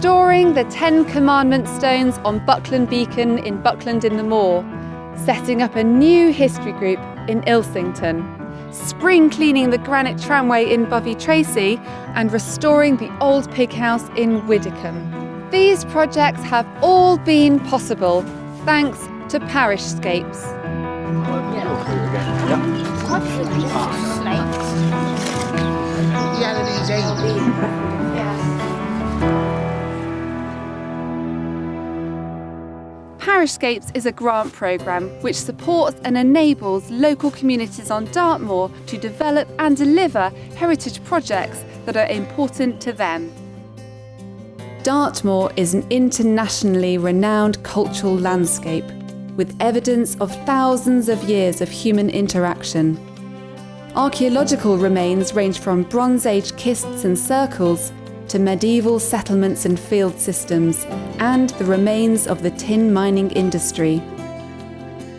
restoring the 10 Commandment stones on Buckland Beacon in Buckland in the Moor, setting up a new history group in Ilsington, spring cleaning the granite tramway in Bovey Tracy, and restoring the old pig house in Widdicombe. These projects have all been possible thanks to Parishscapes. Parishscapes is a grant programme which supports and enables local communities on Dartmoor to develop and deliver heritage projects that are important to them. Dartmoor is an internationally renowned cultural landscape with evidence of thousands of years of human interaction. Archaeological remains range from Bronze Age kists and circles to medieval settlements and field systems, and the remains of the tin mining industry.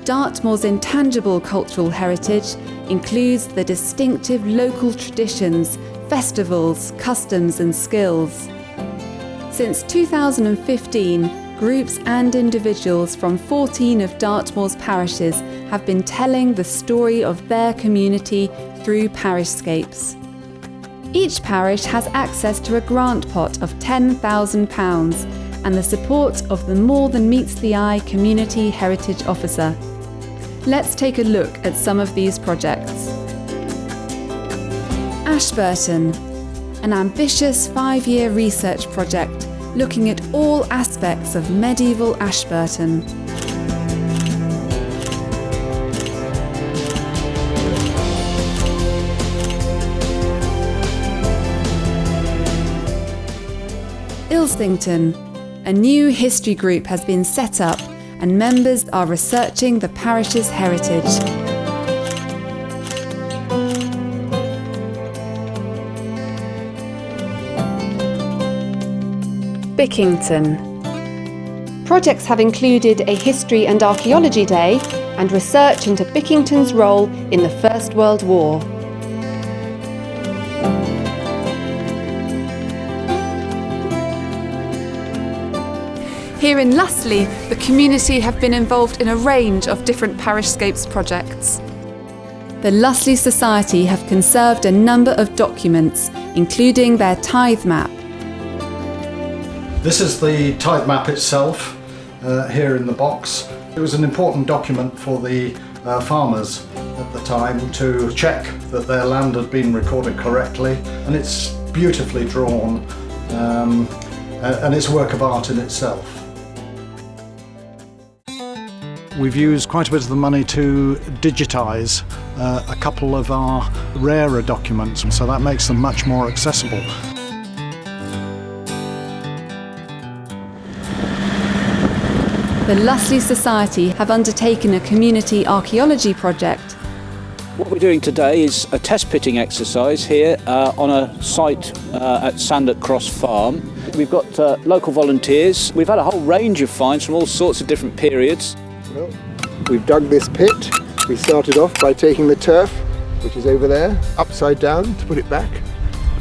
Dartmoor's intangible cultural heritage includes the distinctive local traditions, festivals, customs and skills. Since 2015, groups and individuals from 14 of Dartmoor's parishes have been telling the story of their community through Parishscapes. Each parish has access to a grant pot of £10,000 and the support of the More Than Meets the Eye Community Heritage Officer. Let's take a look at some of these projects. Ashburton, an ambitious 5-year research project looking at all aspects of medieval Ashburton. Ilsington, a new history group has been set up and members are researching the parish's heritage. Bickington. Projects have included a History and Archaeology Day and research into Bickington's role in the First World War. Here in Lustleigh, the community have been involved in a range of different Parishscapes projects. The Lustleigh Society have conserved a number of documents, including their tithe map. This is the tithe map itself, here in the box. It was an important document for the farmers at the time to check that their land had been recorded correctly, and it's beautifully drawn, and it's a work of art in itself. We've used quite a bit of the money to digitise a couple of our rarer documents, so that makes them much more accessible. The Lustleigh Society have undertaken a community archaeology project. What we're doing today is a test pitting exercise here on a site at Sandock Cross Farm. We've got local volunteers. We've had a whole range of finds from all sorts of different periods. Well, we've dug this pit. We started off by taking the turf, which is over there, upside down to put it back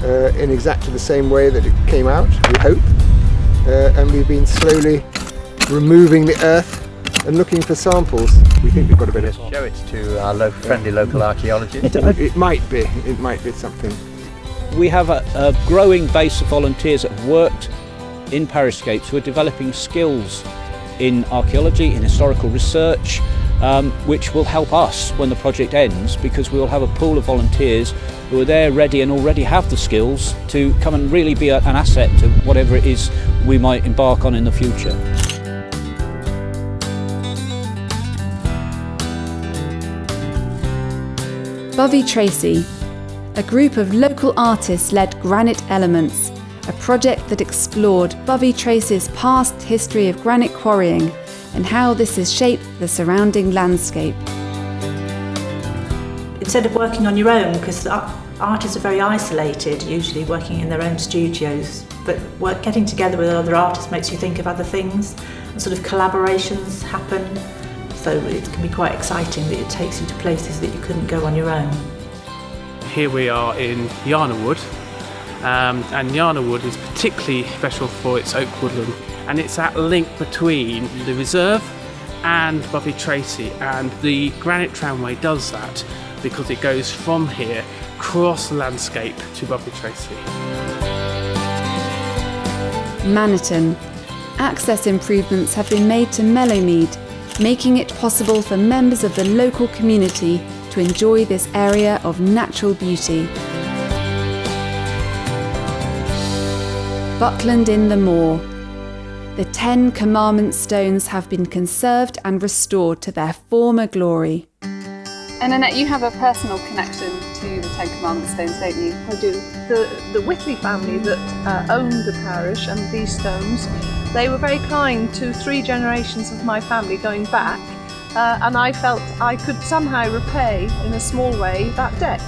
in exactly the same way that it came out, we hope. And we've been slowly removing the earth and looking for samples. We think we've got a bit of... Show it to our friendly local archaeologists. It might be something. We have a growing base of volunteers that have worked in Parishscapes who are developing skills in archaeology, in historical research, which will help us when the project ends, because we will have a pool of volunteers who are there ready and already have the skills to come and really be an asset to whatever it is we might embark on in the future. Bovey Tracy, a group of local artists led Granite Elements, a project that explored Bovey Tracy's past history of granite quarrying and how this has shaped the surrounding landscape. Instead of working on your own, because artists are very isolated, usually working in their own studios, but getting together with other artists makes you think of other things, and sort of collaborations happen, so it can be quite exciting that it takes you to places that you couldn't go on your own. Here we are in Yarnwood, and Yarna Wood is particularly special for its oak woodland, and it's that link between the reserve and Bovey Tracy, and the granite tramway does that because it goes from here across the landscape to Bovey Tracy. Maniton. Access improvements have been made to Mellowmead, making it possible for members of the local community to enjoy this area of natural beauty. Buckland in the Moor. The 10 Commandment stones have been conserved and restored to their former glory. And Annette, you have a personal connection to the 10 Commandment stones, don't you? I do. The Whitley family that owned the parish and these stones, they were very kind to 3 generations of my family going back, and I felt I could somehow repay, in a small way, that debt.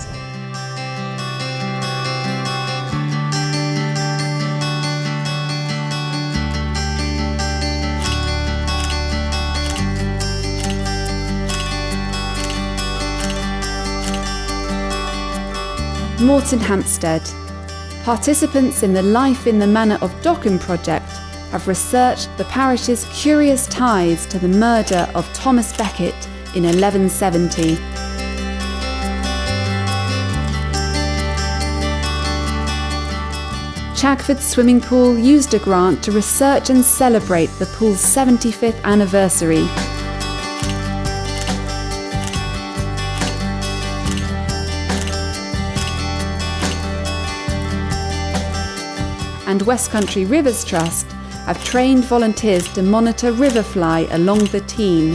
Morton Hampstead. Participants in the Life in the Manor of Dockham project have researched the parish's curious ties to the murder of Thomas Becket in 1170. Chagford Swimming Pool used a grant to research and celebrate the pool's 75th anniversary. And West Country Rivers Trust have trained volunteers to monitor riverfly along the Tean.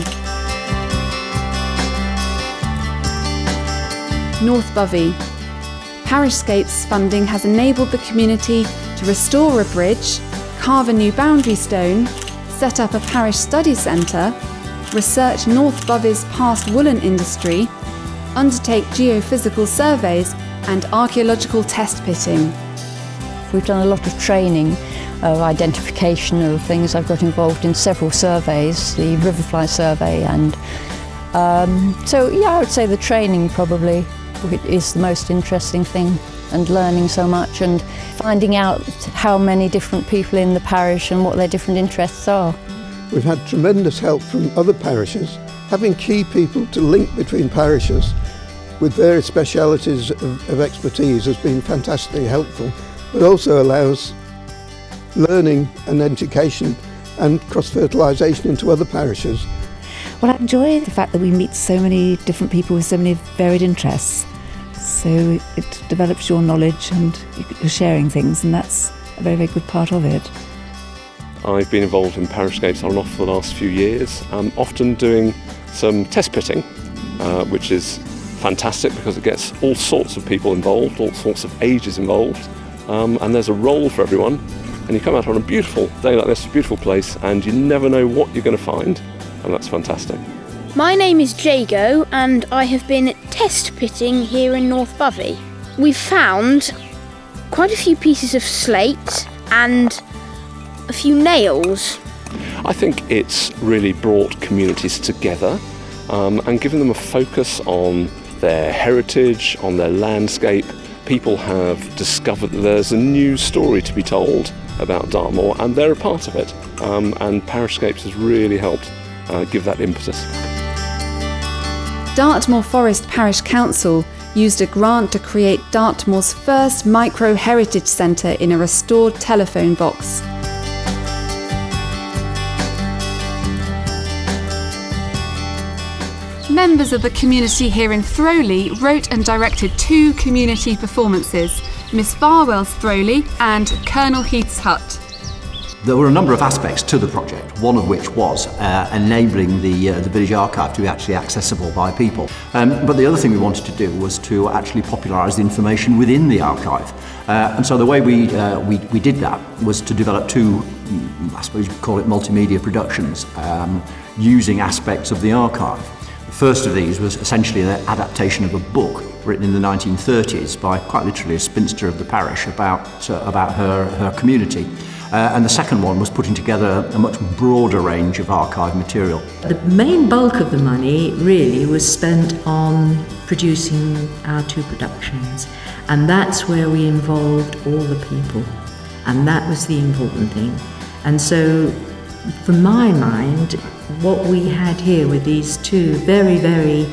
North Bovey. Parishscapes funding has enabled the community to restore a bridge, carve a new boundary stone, set up a parish study centre, research North Bovey's past woolen industry, undertake geophysical surveys and archaeological test pitting. We've done a lot of training of identification of things. I've got involved in several surveys, the Riverfly survey, and I would say the training probably is the most interesting thing, and learning so much and finding out how many different people in the parish and what their different interests are. We've had tremendous help from other parishes. Having key people to link between parishes with various specialities of expertise has been fantastically helpful, but also allows learning and education and cross-fertilisation into other parishes. Well, I enjoy the fact that we meet so many different people with so many varied interests. So it develops your knowledge and you're sharing things, and that's a very, very good part of it. I've been involved in Parishscapes on and off for the last few years, often doing some test pitting, which is fantastic because it gets all sorts of people involved, all sorts of ages involved. And there's a role for everyone, and you come out on a beautiful day like this, a beautiful place, and you never know what you're going to find, and that's fantastic. My name is Jago, and I have been test pitting here in North Bovey. We've found quite a few pieces of slate and a few nails. I think it's really brought communities together and given them a focus on their heritage, on their landscape. People have discovered that there's a new story to be told about Dartmoor, and they're a part of it. And Parishscapes has really helped give that impetus. Dartmoor Forest Parish Council used a grant to create Dartmoor's first micro-heritage centre in a restored telephone box. Members of the community here in Throwley wrote and directed 2 community performances, Miss Farwell's Throwley and Colonel Heath's Hut. There were a number of aspects to the project, one of which was enabling the village archive to be actually accessible by people. But the other thing we wanted to do was to actually popularise the information within the archive. And so the way we did that was to develop 2, I suppose you could call it multimedia productions, using aspects of the archive. The first of these was essentially an adaptation of a book written in the 1930s by quite literally a spinster of the parish about her community. And the second one was putting together a much broader range of archive material. The main bulk of the money really was spent on producing our 2 productions, and that's where we involved all the people, and that was the important thing. And so, from my mind, what we had here with these 2 very, very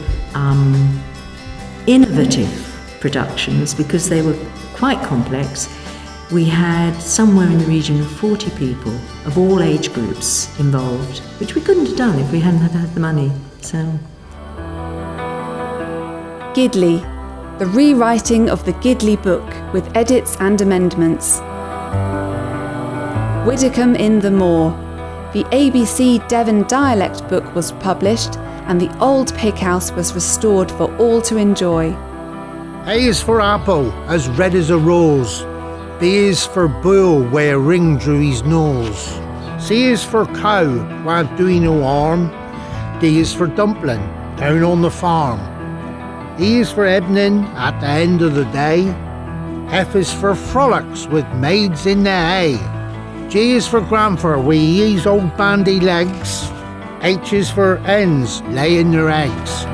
innovative productions, because they were quite complex, we had somewhere in the region of 40 people of all age groups involved, which we couldn't have done if we hadn't have had the money. So, Gidley, the rewriting of the Gidley book with edits and amendments. Widdicombe in the Moor, the ABC Devon dialect book was published and the old pig house was restored for all to enjoy. A is for apple, as red as a rose. B is for bull, where a ring drew his nose. C is for cow, while doing no harm. D is for dumpling, down on the farm. E is for evening, at the end of the day. F is for frolics, with maids in the hay. G is for grandfer, with his old bandy legs. H is for hens, laying their eggs.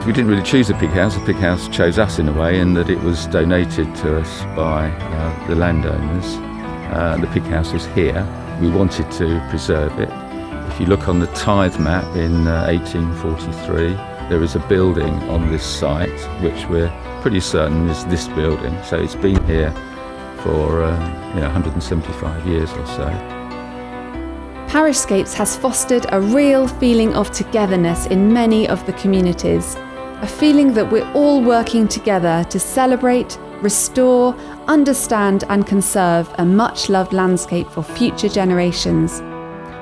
We didn't really choose the pig house chose us in a way, in that it was donated to us by the landowners. The pig house was here. We wanted to preserve it. If you look on the tithe map in 1843, there is a building on this site which we're pretty certain is this building. So it's been here for 175 years or so. Parishscapes has fostered a real feeling of togetherness in many of the communities. A feeling that we're all working together to celebrate, restore, understand and conserve a much-loved landscape for future generations.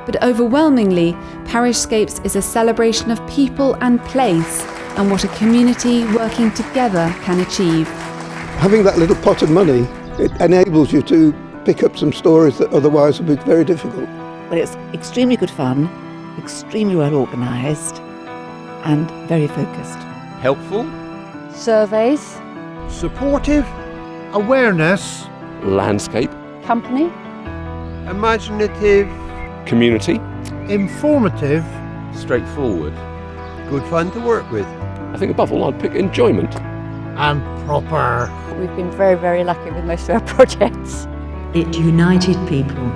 But overwhelmingly, Parishscapes is a celebration of people and place and what a community working together can achieve. Having that little pot of money, it enables you to pick up some stories that otherwise would be very difficult. Well, it's extremely good fun, extremely well organised and very focused. Helpful. Surveys. Supportive. Awareness. Landscape. Company. Imaginative. Community. Informative. Straightforward. Good fun to work with. I think above all I'd pick enjoyment. And proper. We've been very, very lucky with most of our projects. it united people.